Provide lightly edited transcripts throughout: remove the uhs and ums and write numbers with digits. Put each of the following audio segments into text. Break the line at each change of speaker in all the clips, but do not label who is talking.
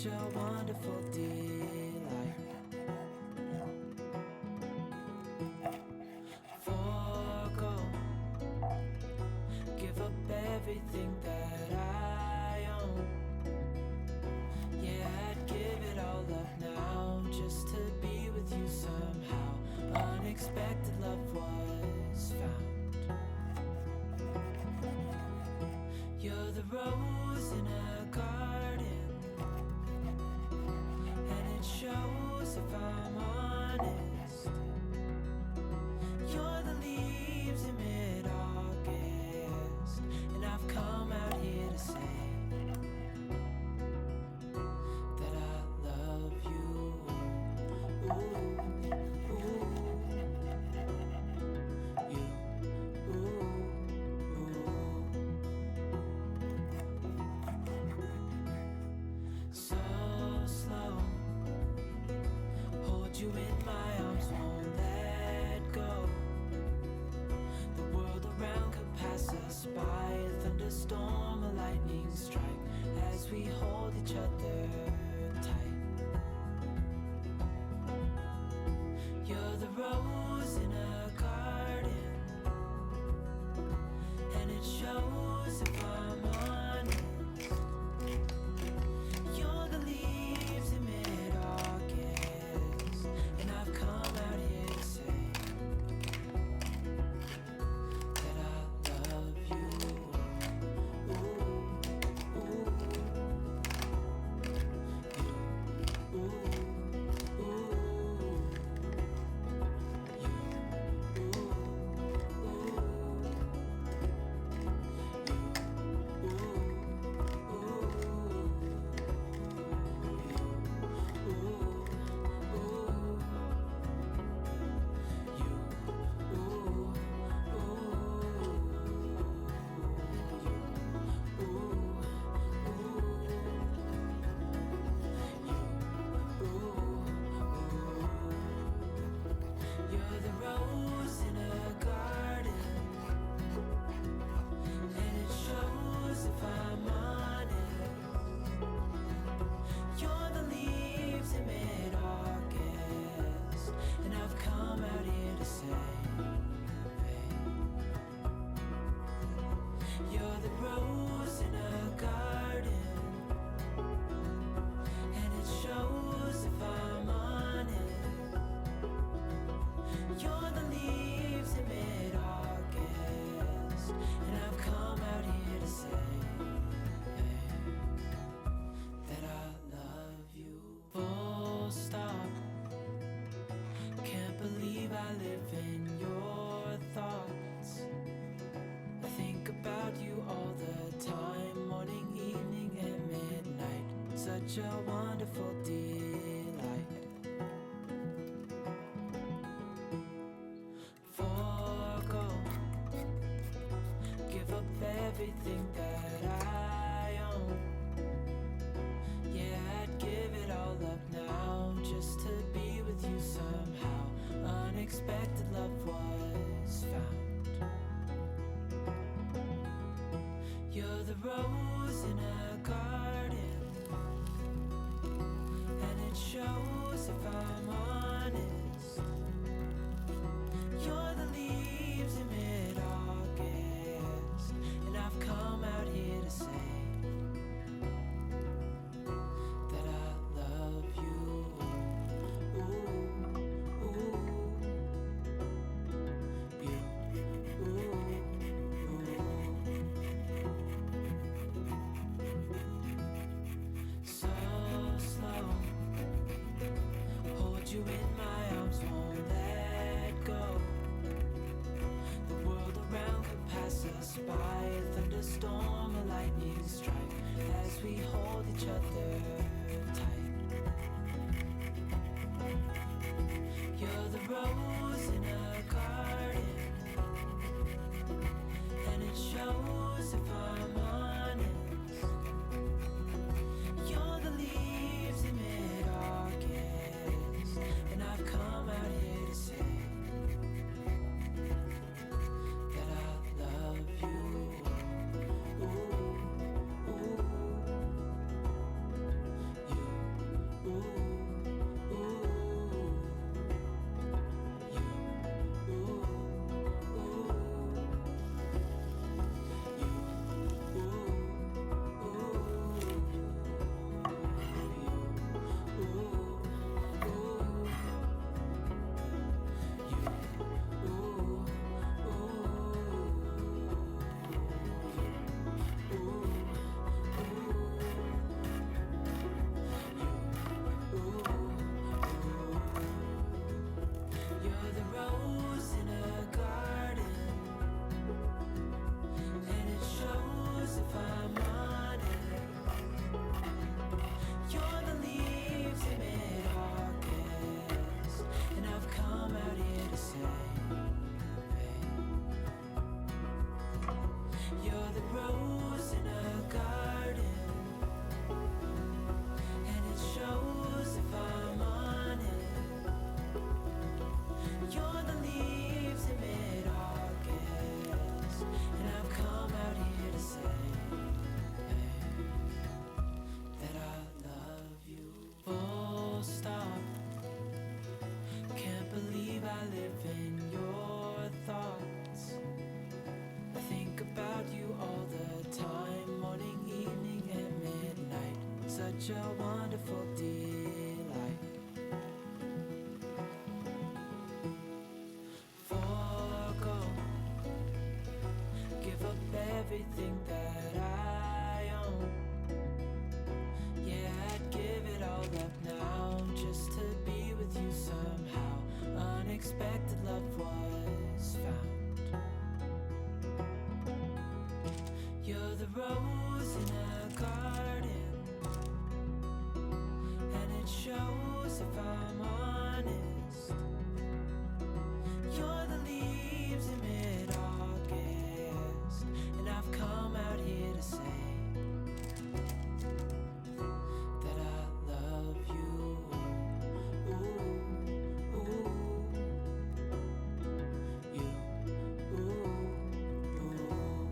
such a wonderful delight. Forgo, give up everything that I own. Yeah, I'd give it all up now just to be with you somehow. Unexpected love was found. You're the rose in a garden, and it shows if I'm honest. You're the leaves in mid-August, and I've come out here to say that I love you. Ooh, ooh, you, ooh, ooh. So slow, hold you in my arms, won't let go. The world around could pass us by, a thunderstorm, a lightning strike, as we hold each other tight. You're the rose in a garden, and it shows if I'm honest. You're the leaves in mid-August, and I've come out here to say that I love you. Ooh, ooh, you, ooh, ooh, you, You're the rose in a garden, and it shows if I'm honest. You're the leaves in mid-August, and I've come out here to say, you're the rose in a garden, and it shows if I'm honest. You're the leaves in mid-August, and I've come out here to say that I love you. Full stop. Can't believe I live in your thoughts. I think about you all the time, morning, evening, and midnight. Such a wonderful delight. Forgo, give up everything that I own. Yeah, I'd give it all up now just to be with you somehow. Unexpected love was found. You're the rose in a garden, and it shows if I'm honest. You're the leaves in mid-August, and I've come out here to say that I love you. Ooh, ooh, you, ooh, ooh. So slow, hold you in my arms, won't let go. The world around could pass us by, a thunderstorm, a lightning strike, as we hold each other tight. You're the rose in a garden, and it shows if I'm honest. You're the leaves in mid-August, and I've come out here to say that I love you. Ooh, ooh, you. such a wonderful delight. Forgo, give up everything that I own. Yeah, I'd give it all up now just to be with you somehow. Unexpected love was found. You're the rose in a garden, and it shows if I'm honest. You're the leaves in mid-August, and I've come out here to say that I love you. Ooh, ooh, you, ooh, ooh.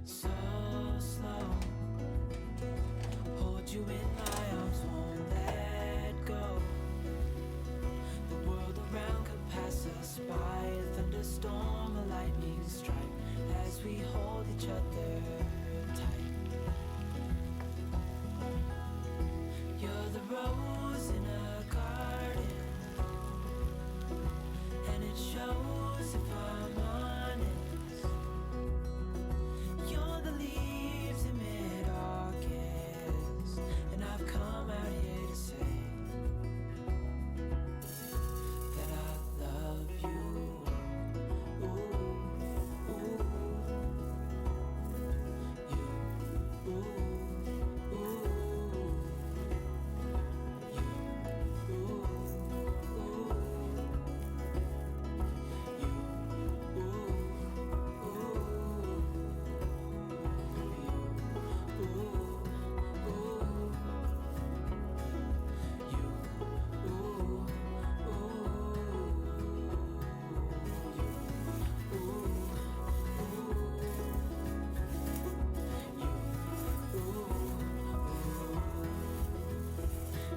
So slow, hold you in my arms, won't let go. The world around could pass us by, a thunderstorm, a lightning strike, as we hold each other tight. You're the rose in a garden, and it shows if I'm honest. You're the leaves in mid-August, and I've come out here to say that I love you. Ooh, ooh, you, ooh, ooh, you, ooh, ooh, you,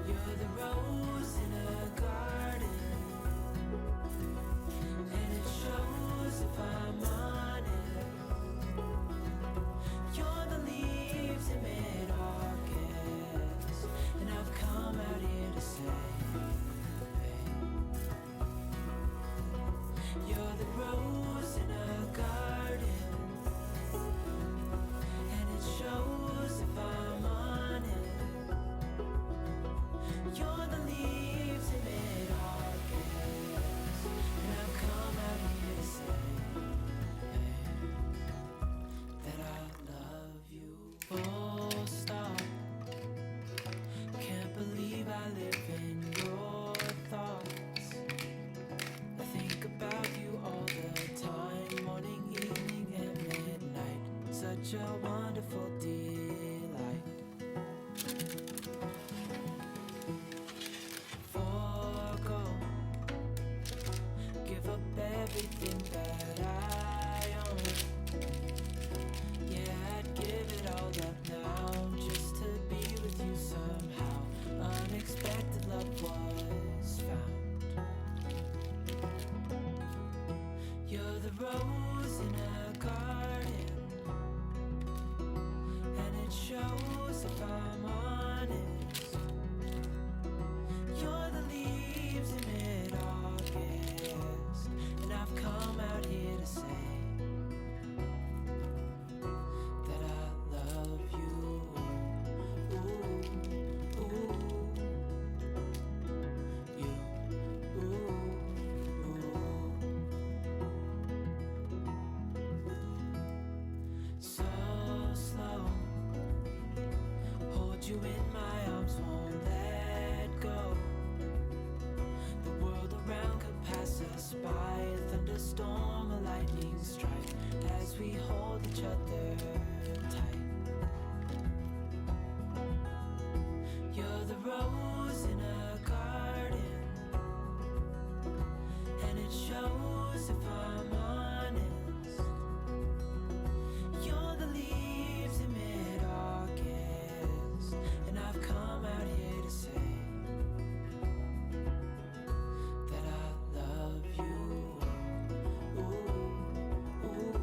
You're the rose in a garden, and it shows if I'm honest. You're the leaves in mid-August, and I've come out here to say, you're the rose in a garden, and it shows if I'm honest. You're the leaves in mid-August, and I've come out here to say that I love you. Full stop. Can't believe I live in your thoughts. I think about you all the time, morning, evening, and midnight. Such a wonderful delight. Forgo, give up everything that I own. Yeah, I'd give it all up now just to be with you somehow. Unexpected love was found. You're the rose in a garden, and it shows if I'm honest. You're the leaves in mid-August, and I've come out here to say that I love you. Ooh, ooh, you, ooh, ooh. So slow, hold you in my arms, won't let go. The world around could pass us by, a thunderstorm, a lightning strike, as we hold each other tight. You're the rose in a garden, and it shows if I'm honest. You're the leaves in mid-August, and I've come out here to say that I love you. Ooh, ooh,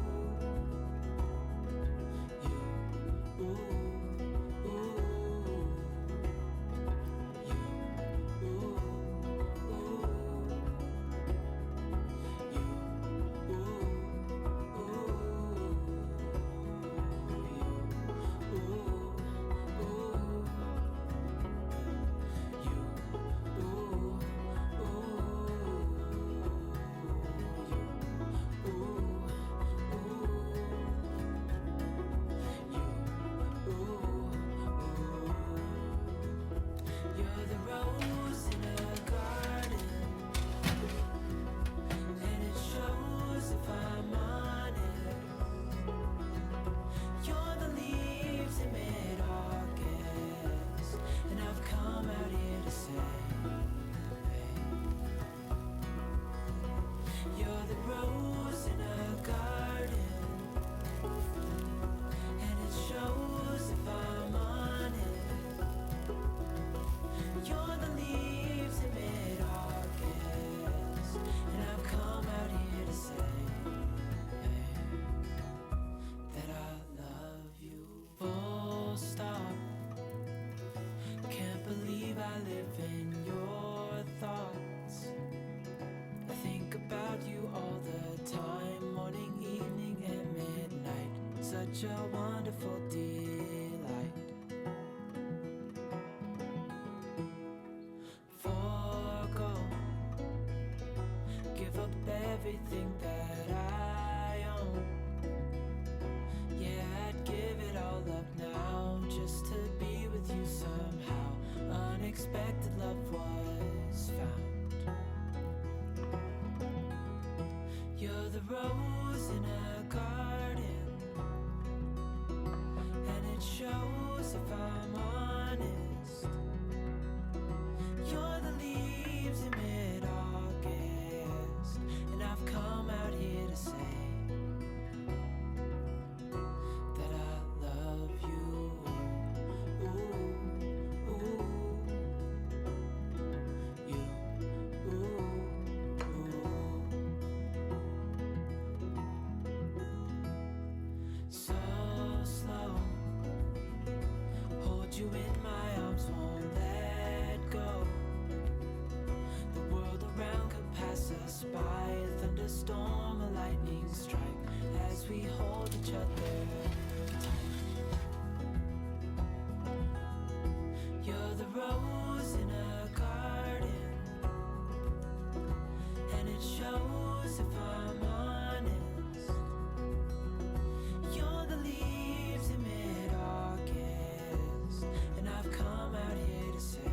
such a wonderful delight. Forgo, give up everything that I own. Yeah, I'd give it all up now just to be with you somehow. Unexpected love was found. You're the rose in a garden, and it shows if I'm honest. You're the leaves in mid-August, and I've come out here to say that I love you. Ooh, ooh, you, ooh, ooh. So slow, hold you in my arms, won't let go. The world around could pass us by, a thunderstorm, a lightning strike, as we hold each other tight. You're the rose in a garden, and it shows if I'm honest. You're the leaves in mid-August, and I've come out here to say